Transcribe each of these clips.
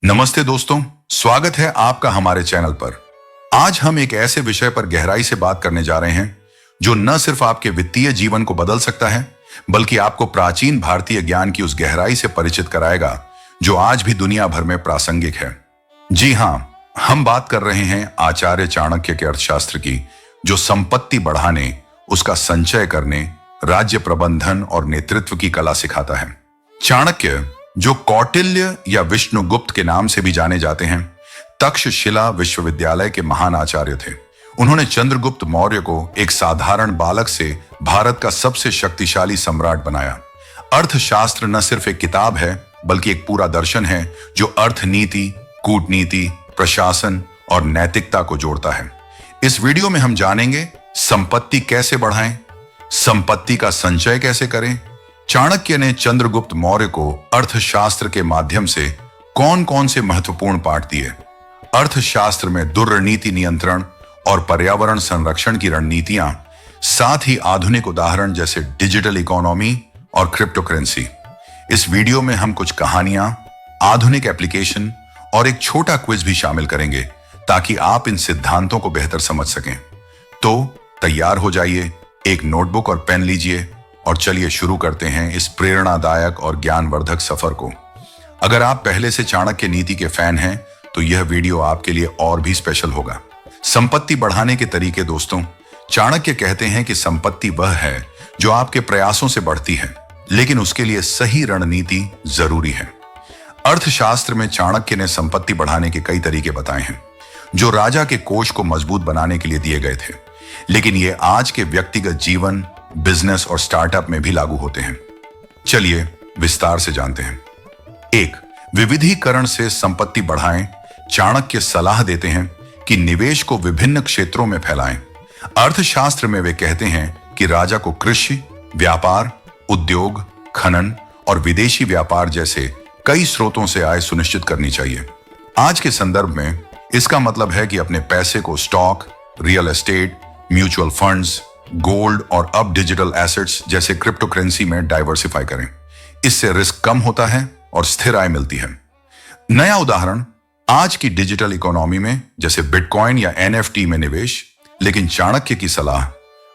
नमस्ते दोस्तों, स्वागत है आपका हमारे चैनल पर। आज हम एक ऐसे विषय पर गहराई से बात करने जा रहे हैं जो न सिर्फ आपके वित्तीय जीवन को बदल सकता है, बल्कि आपको प्राचीन भारतीय ज्ञान की उस गहराई से परिचित कराएगा जो आज भी दुनिया भर में प्रासंगिक है। जी हाँ, हम बात कर रहे हैं आचार्य चाणक्य के अर्थशास्त्र की, जो संपत्ति बढ़ाने, उसका संचय करने, राज्य प्रबंधन और नेतृत्व की कला सिखाता है। चाणक्य, जो कौटिल्य या विष्णुगुप्त के नाम से भी जाने जाते हैं, तक्षशिला विश्वविद्यालय के महान आचार्य थे। उन्होंने चंद्रगुप्त मौर्य को एक साधारण बालक से भारत का सबसे शक्तिशाली सम्राट बनाया। अर्थशास्त्र न सिर्फ एक किताब है, बल्कि एक पूरा दर्शन है जो अर्थनीति, कूटनीति, प्रशासन और नैतिकता को जोड़ता है। इस वीडियो में हम जानेंगे संपत्ति कैसे बढ़ाएं, संपत्ति का संचय कैसे करें, चाणक्य ने चंद्रगुप्त मौर्य को अर्थशास्त्र के माध्यम से कौन कौन से महत्वपूर्ण पाठ दिए, अर्थशास्त्र में दुर्नीति नियंत्रण और पर्यावरण संरक्षण की रणनीतियां, साथ ही आधुनिक उदाहरण जैसे डिजिटल इकोनॉमी और क्रिप्टो करेंसी। इस वीडियो में हम कुछ कहानियां, आधुनिक एप्लीकेशन और एक छोटा क्विज भी शामिल करेंगे ताकि आप इन सिद्धांतों को बेहतर समझ सकें। तो तैयार हो जाइए, एक नोटबुक और पेन लीजिए और चलिए शुरू करते हैं इस प्रेरणादायक और ज्ञानवर्धक सफर को। अगर आप पहले से चाणक्य नीति के फैन हैं तो यह वीडियो आपके लिए और भी स्पेशल होगा। संपत्ति बढ़ाने के तरीके। दोस्तों, चाणक्य कहते हैं कि संपत्ति वह है जो आपके प्रयासों से बढ़ती है, लेकिन उसके लिए सही रणनीति जरूरी है। अर्थशास्त्र में चाणक्य ने संपत्ति बढ़ाने के कई तरीके बताए हैं जो राजा के कोष को मजबूत बनाने के लिए दिए गए थे, लेकिन ये आज के व्यक्तिगत जीवन, बिजनेस और स्टार्टअप में भी लागू होते हैं। चलिए विस्तार से जानते हैं। 1. विविधीकरण से संपत्ति बढ़ाएं। चाणक्य सलाह देते हैं कि निवेश को विभिन्न क्षेत्रों में फैलाएं। अर्थशास्त्र में वे कहते हैं कि राजा को कृषि, व्यापार, उद्योग, खनन और विदेशी व्यापार जैसे कई स्रोतों से आय सुनिश्चित करनी चाहिए। आज के संदर्भ में इसका मतलब है कि अपने पैसे को stock, real estate, mutual funds, gold और अब डिजिटल एसेट्स जैसे क्रिप्टो करेंसी में डाइवर्सिफाई करें। इससे रिस्क कम होता है और स्थिर आय मिलती है। नया उदाहरण आज की डिजिटल इकोनॉमी में जैसे बिटकॉइन या एनएफटी में निवेश, लेकिन चाणक्य की सलाह,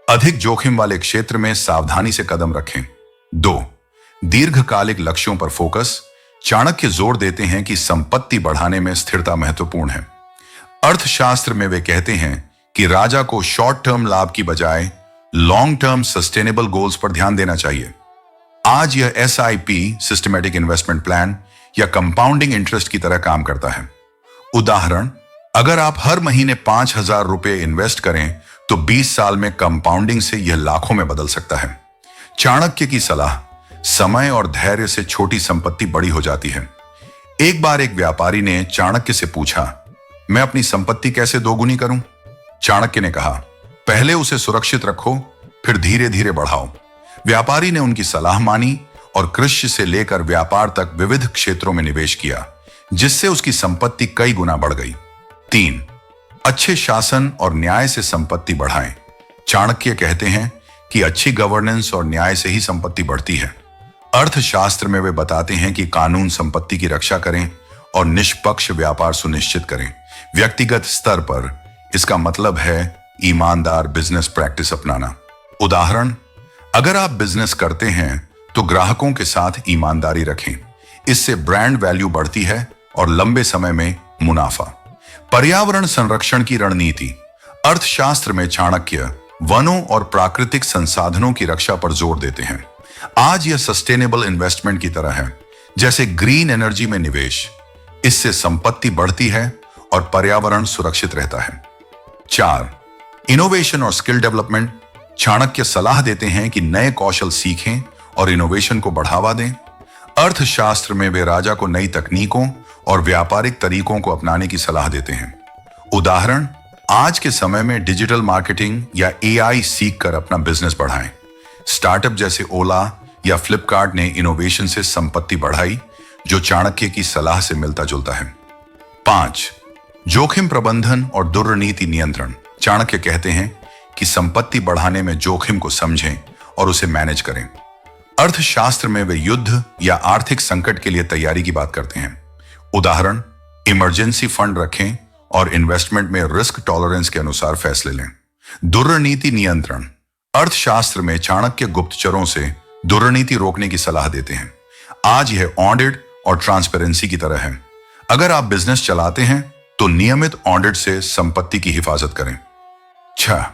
अधिक जोखिम वाले क्षेत्र में सावधानी से कदम रखें। 2. दीर्घकालिक लक्ष्यों पर फोकस। चाणक्य जोर देते हैं कि संपत्ति बढ़ाने में स्थिरता महत्वपूर्ण है। अर्थशास्त्र में वे कहते हैं कि राजा को शॉर्ट टर्म लाभ की बजाय लॉन्ग टर्म सस्टेनेबल गोल्स पर ध्यान देना चाहिए। आज यह SIP, सिस्टमैटिक इन्वेस्टमेंट प्लान, या कंपाउंडिंग इंटरेस्ट की तरह काम करता है। उदाहरण, अगर आप हर महीने 5,000 रुपए इन्वेस्ट करें तो 20 साल में कंपाउंडिंग से यह लाखों में बदल सकता है। चाणक्य की सलाह, समय और धैर्य से छोटी संपत्ति बड़ी हो जाती है। एक बार एक व्यापारी ने चाणक्य से पूछा, मैं अपनी संपत्ति कैसे दोगुनी करूं? चाणक्य ने कहा, पहले उसे सुरक्षित रखो, फिर धीरे धीरे बढ़ाओ। व्यापारी ने उनकी सलाह मानी और कृषि से लेकर व्यापार तक विविध क्षेत्रों में निवेश किया, जिससे उसकी संपत्ति कई गुना बढ़ गई। 3. अच्छे शासन और न्याय से संपत्ति बढ़ाएं। चाणक्य कहते हैं कि अच्छी गवर्नेंस और न्याय से ही संपत्ति बढ़ती है। अर्थशास्त्र में वे बताते हैं कि कानून संपत्ति की रक्षा करें और निष्पक्ष व्यापार सुनिश्चित करें। व्यक्तिगत स्तर पर इसका मतलब है ईमानदार बिजनेस प्रैक्टिस अपनाना। उदाहरण, अगर आप बिजनेस करते हैं तो ग्राहकों के साथ ईमानदारी रखें। इससे ब्रांड वैल्यू बढ़ती है और लंबे समय में मुनाफा। पर्यावरण संरक्षण की रणनीति। अर्थशास्त्र में चाणक्य वनों और प्राकृतिक संसाधनों की रक्षा पर जोर देते हैं। आज यह सस्टेनेबल इन्वेस्टमेंट की तरह है, जैसे ग्रीन एनर्जी में निवेश। इससे संपत्ति बढ़ती है और पर्यावरण सुरक्षित रहता है। 4. इनोवेशन और स्किल डेवलपमेंट। चाणक्य सलाह देते हैं कि नए कौशल सीखें और इनोवेशन को बढ़ावा दें। अर्थशास्त्र में वे राजा को नई तकनीकों और व्यापारिक तरीकों को अपनाने की सलाह देते हैं। उदाहरण, आज के समय में डिजिटल मार्केटिंग या AI सीखकर अपना बिजनेस बढ़ाएं। स्टार्टअप जैसे ओला या फ्लिपकार्ट ने इनोवेशन से संपत्ति बढ़ाई, जो चाणक्य की सलाह से मिलता जुलता है। 5. जोखिम प्रबंधन और दुर्नीति नियंत्रण। चाणक्य कहते हैं कि संपत्ति बढ़ाने में जोखिम को समझें और उसे मैनेज करें। अर्थशास्त्र में वे युद्ध या आर्थिक संकट के लिए तैयारी की बात करते हैं। उदाहरण, इमरजेंसी फंड रखें और इन्वेस्टमेंट में रिस्क टॉलरेंस के अनुसार फैसले लें। दुर्नीति नियंत्रण। अर्थशास्त्र में चाणक्य गुप्तचरों से दुर्नीति रोकने की सलाह देते हैं। आज यह ऑडिट और ट्रांसपेरेंसी की तरह है। अगर आप बिजनेस चलाते हैं तो नियमित ऑडिट से संपत्ति की हिफाजत करें। 6.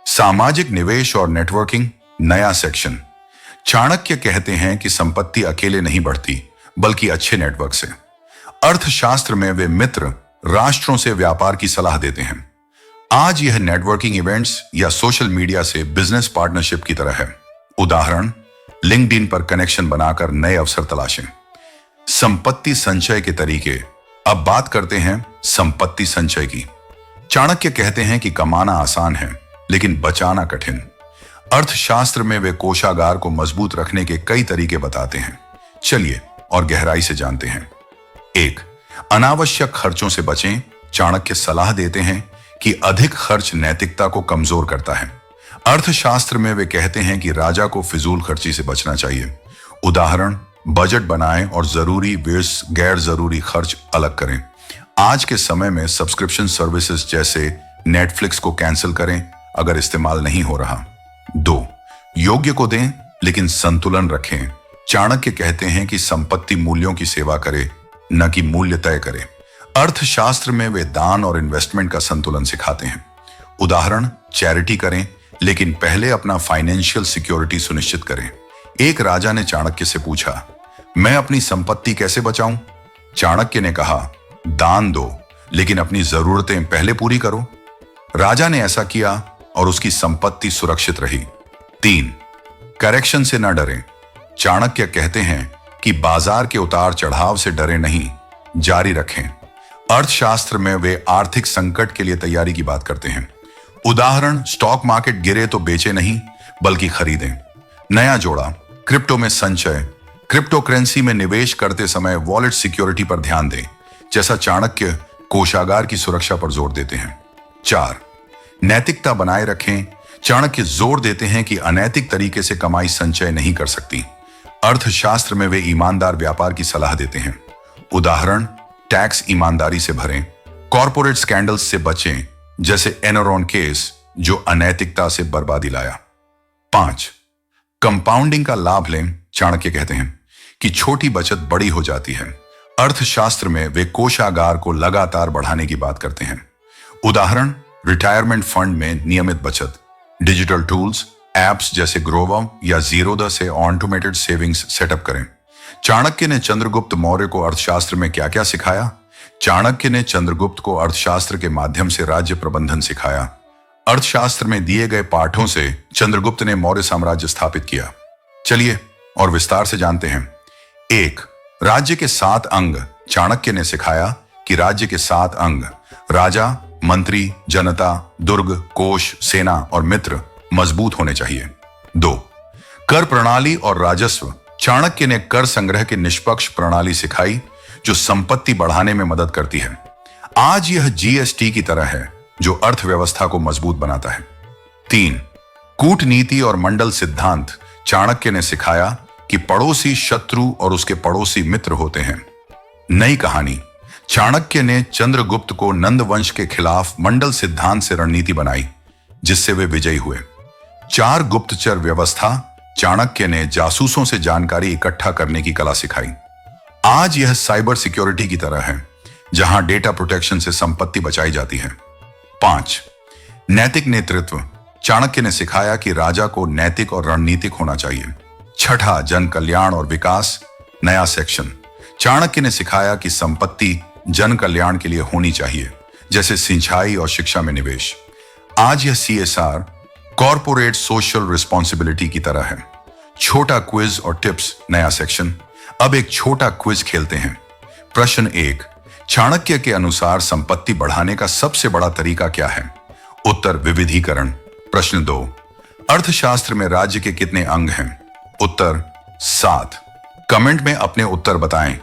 सामाजिक निवेश और नेटवर्किंग, नया सेक्शन। चाणक्य कहते हैं कि संपत्ति अकेले नहीं बढ़ती बल्कि अच्छे नेटवर्क से। अर्थशास्त्र में वे मित्र राष्ट्रों से व्यापार की सलाह देते हैं। आज यह नेटवर्किंग इवेंट्स या सोशल मीडिया से बिजनेस पार्टनरशिप की तरह है। उदाहरण, लिंक्डइन पर कनेक्शन बनाकर नए अवसर तलाशें। संपत्ति संचय के तरीके। अब बात करते हैं संपत्ति संचय की। चाणक्य कहते हैं कि कमाना आसान है लेकिन बचाना कठिन। अर्थशास्त्र में वे कोषागार को मजबूत रखने के कई तरीके बताते हैं। चलिए और गहराई से जानते हैं। 1. अनावश्यक खर्चों से बचें। चाणक्य सलाह देते हैं कि अधिक खर्च नैतिकता को कमजोर करता है। अर्थशास्त्र में वे कहते हैं कि राजा को फिजूल खर्ची से बचना चाहिए। उदाहरण, बजट बनाएं और जरूरी वर्सेस गैर जरूरी खर्च अलग करें। आज के समय में सब्सक्रिप्शन सर्विसेज जैसे नेटफ्लिक्स को कैंसिल करें अगर इस्तेमाल नहीं हो रहा। 2. योग्य को दें लेकिन संतुलन रखें। चाणक्य कहते हैं कि संपत्ति मूल्यों की सेवा करे, न कि मूल्य तय करे। अर्थशास्त्र में वे दान और इन्वेस्टमेंट का संतुलन सिखाते हैं। उदाहरण, चैरिटी करें लेकिन पहले अपना फाइनेंशियल सिक्योरिटी सुनिश्चित करें। एक राजा ने चाणक्य से पूछा, मैं अपनी संपत्ति कैसे बचाऊं? चाणक्य ने कहा, दान दो लेकिन अपनी जरूरतें पहले पूरी करो। राजा ने ऐसा किया और उसकी संपत्ति सुरक्षित रही। 3. करेक्शन से न डरें। चाणक्य कहते हैं कि बाजार के उतार चढ़ाव से डरे नहीं, जारी रखें। अर्थशास्त्र में वे आर्थिक संकट के लिए तैयारी की बात करते हैं। उदाहरण, स्टॉक मार्केट गिरे तो बेचे नहीं बल्कि खरीदें। नया जोड़ा, क्रिप्टो में संचय। क्रिप्टो करेंसी में निवेश करते समय वॉलेट सिक्योरिटी पर ध्यान दें, जैसा चाणक्य कोषागार की सुरक्षा पर जोर देते हैं। 4. नैतिकता बनाए रखें। चाणक्य जोर देते हैं कि अनैतिक तरीके से कमाई संचय नहीं कर सकती। अर्थशास्त्र में वे ईमानदार व्यापार की सलाह देते हैं। उदाहरण, टैक्स ईमानदारी से भरें, कॉर्पोरेट स्कैंडल्स से बचें जैसे एनरॉन केस जो अनैतिकता से बर्बादी लाया। 5. कंपाउंडिंग का लाभ लें। चाणक्य कहते हैं कि छोटी बचत बड़ी हो जाती है। अर्थशास्त्र में वे कोषागार को लगातार बढ़ाने की बात करते हैं। उदाहरण, रिटायरमेंट फंड में नियमित बचत, डिजिटल टूल्स, एप्स जैसे ग्रोवम या जीरोधा से ऑटोमेटेड सेविंग्स सेटअप करें। चाणक्य ने चंद्रगुप्त मौर्य को अर्थशास्त्र में क्या क्या सिखाया? चाणक्य ने चंद्रगुप्त को अर्थशास्त्र के माध्यम से राज्य प्रबंधन सिखाया। अर्थशास्त्र में दिए गए पाठों से चंद्रगुप्त ने मौर्य साम्राज्य स्थापित किया। चलिए और विस्तार से जानते हैं। 1. राज्य के 7 अंग। चाणक्य ने सिखाया कि राज्य के 7 अंग, राजा, मंत्री, जनता, दुर्ग, कोष, सेना और मित्र मजबूत होने चाहिए। 2. कर प्रणाली और राजस्व। चाणक्य ने कर संग्रह की निष्पक्ष प्रणाली सिखाई जो संपत्ति बढ़ाने में मदद करती है। आज यह जीएसटी की तरह है जो अर्थव्यवस्था को मजबूत बनाता है। 3. कूटनीति और मंडल सिद्धांत। चाणक्य ने सिखाया कि पड़ोसी शत्रु और उसके पड़ोसी मित्र होते हैं। नई कहानी। चाणक्य ने चंद्रगुप्त को नंद वंश के खिलाफ मंडल सिद्धांत से रणनीति बनाई जिससे वे विजयी हुए। 4. गुप्तचर व्यवस्था। चाणक्य ने जासूसों से जानकारी इकट्ठा करने की कला सिखाई। आज यह साइबर सिक्योरिटी की तरह है जहां डेटा प्रोटेक्शन से संपत्ति बचाई जाती है। 5. नैतिक नेतृत्व। चाणक्य ने सिखाया कि राजा को नैतिक और रणनीतिक होना चाहिए। 6. जन कल्याण और विकास, नया सेक्शन। चाणक्य ने सिखाया कि संपत्ति जन कल्याण के लिए होनी चाहिए, जैसे सिंचाई और शिक्षा में निवेश। आज यह CSR, कॉर्पोरेट सोशल रिस्पॉन्सिबिलिटी की तरह है। छोटा क्विज और टिप्स, नया सेक्शन। अब एक छोटा क्विज खेलते हैं। प्रश्न 1, चाणक्य के अनुसार संपत्ति बढ़ाने का सबसे बड़ा तरीका क्या है? उत्तर, विविधीकरण। प्रश्न 2, अर्थशास्त्र में राज्य के कितने अंग हैं? उत्तर, 7। कमेंट में अपने उत्तर बताएं।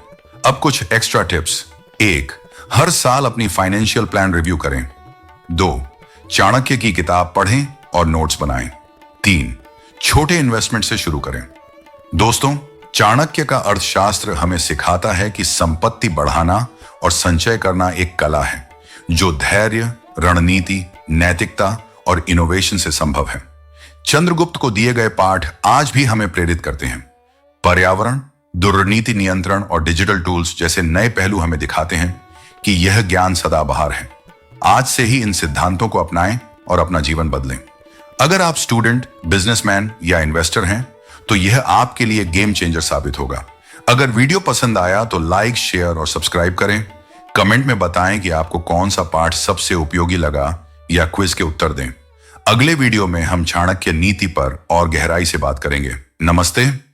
अब कुछ एक्स्ट्रा टिप्स। 1, हर साल अपनी फाइनेंशियल प्लान रिव्यू करें। 2, चाणक्य की किताब पढ़ें और नोट्स बनाएं। 3, छोटे इन्वेस्टमेंट से शुरू करें। दोस्तों, चाणक्य का अर्थशास्त्र हमें सिखाता है कि संपत्ति बढ़ाना और संचय करना एक कला है जो धैर्य, रणनीति, नैतिकता और इनोवेशन से संभव है। चंद्रगुप्त को दिए गए पाठ आज भी हमें प्रेरित करते हैं। पर्यावरण, दुर्नीति नियंत्रण और डिजिटल टूल्स जैसे नए पहलू हमें दिखाते हैं कि यह ज्ञान सदाबहार है। आज से ही इन सिद्धांतों को अपनाएं और अपना जीवन बदलें। अगर आप स्टूडेंट, बिजनेसमैन या इन्वेस्टर हैं तो यह आपके लिए गेम चेंजर साबित होगा। अगर वीडियो पसंद आया तो लाइक, शेयर और सब्सक्राइब करें। कमेंट में बताएं कि आपको कौन सा पाठ सबसे उपयोगी लगा या क्विज के उत्तर दें। अगले वीडियो में हम चाणक्य नीति पर और गहराई से बात करेंगे। नमस्ते।